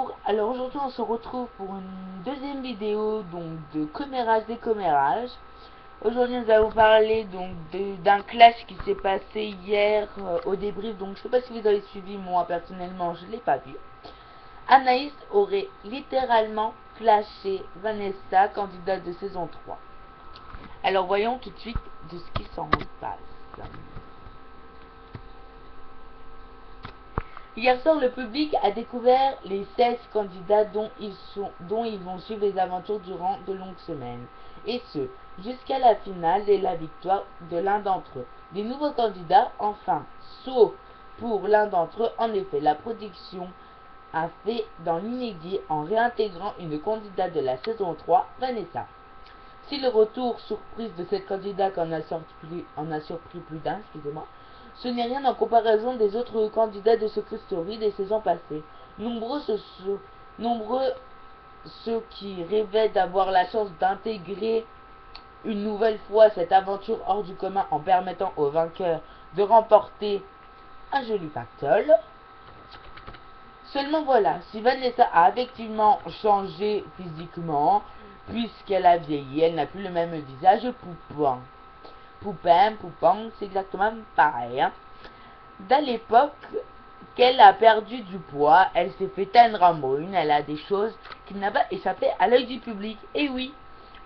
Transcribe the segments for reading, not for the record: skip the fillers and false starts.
Bonjour, alors aujourd'hui on se retrouve pour une deuxième vidéo donc de commérage des commérages. Aujourd'hui nous allons parler donc d'un clash qui s'est passé hier au débrief, donc je sais pas si vous avez suivi, moi personnellement je l'ai pas vu. Anaïs aurait littéralement clashé Vanessa, candidate de saison 3. Alors voyons tout de suite de ce qui s'en passe. Hier soir, le public a découvert les 16 candidats dont ils vont suivre les aventures durant de longues semaines, et ce, jusqu'à la finale et la victoire de l'un d'entre eux. Des nouveaux candidats, enfin, sauf pour l'un d'entre eux, en effet, la production a fait dans l'inédit en réintégrant une candidate de la saison 3, Vanessa. Si le retour surprise de cette candidate en a surpris plus d'un, ce n'est rien en comparaison des autres candidats de Secret Story des saisons passées. Nombreux ceux qui rêvaient d'avoir la chance d'intégrer une nouvelle fois cette aventure hors du commun en permettant aux vainqueurs de remporter un joli pactole. Seulement voilà, si Vanessa a effectivement changé physiquement, puisqu'elle a vieilli, elle n'a plus le même visage poupin, c'est exactement pareil. Dès l'époque qu'elle a perdu du poids, elle s'est fait teindre en brune, elle a des choses qui n'ont pas échappé à l'œil du public. Et oui,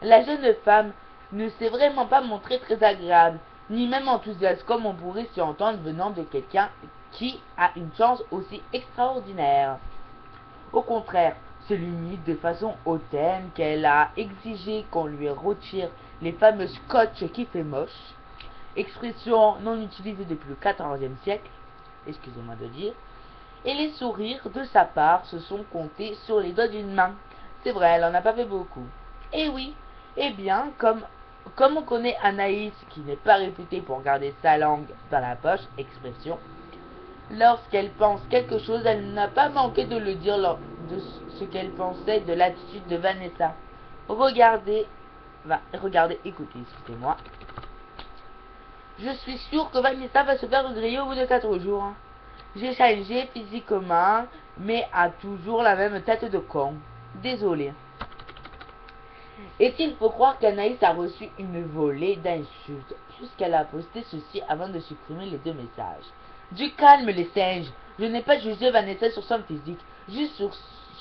la jeune femme ne s'est vraiment pas montrée très agréable, ni même enthousiaste comme on pourrait s'y entendre venant de quelqu'un qui a une chance aussi extraordinaire. Au contraire, c'est limite de façon hautaine qu'elle a exigé qu'on lui retire les fameux scotch qui fait moche, expression non utilisée depuis le XIVe siècle, excusez-moi de dire, et les sourires de sa part se sont comptés sur les doigts d'une main. C'est vrai, elle en a pas fait beaucoup. Et oui, eh bien, comme on connaît Anaïs, qui n'est pas réputée pour garder sa langue dans la poche, expression, lorsqu'elle pense quelque chose, elle n'a pas manqué de le dire de ce qu'elle pensait de l'attitude de Vanessa. Regardez, écoutez, excusez-moi. Je suis sûre que Vanessa va se faire griller au bout de 4 jours. J'ai changé physiquement, mais a toujours la même tête de con. Désolé. Et il faut croire qu'Anaïs a reçu une volée d'insultes, puisqu'elle a posté ceci avant de supprimer les deux messages. Du calme les singes, je n'ai pas jugé Vanessa sur son physique, juste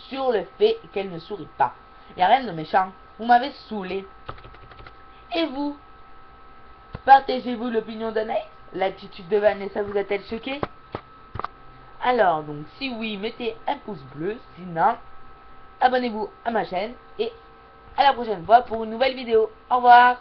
sur le fait qu'elle ne sourit pas. Y a rien de méchant, vous m'avez saoulé. Et vous? Partagez-vous l'opinion d'Anaïs? L'attitude de Vanessa vous a-t-elle choqué? Alors donc si oui, mettez un pouce bleu, sinon abonnez-vous à ma chaîne et à la prochaine fois pour une nouvelle vidéo. Au revoir.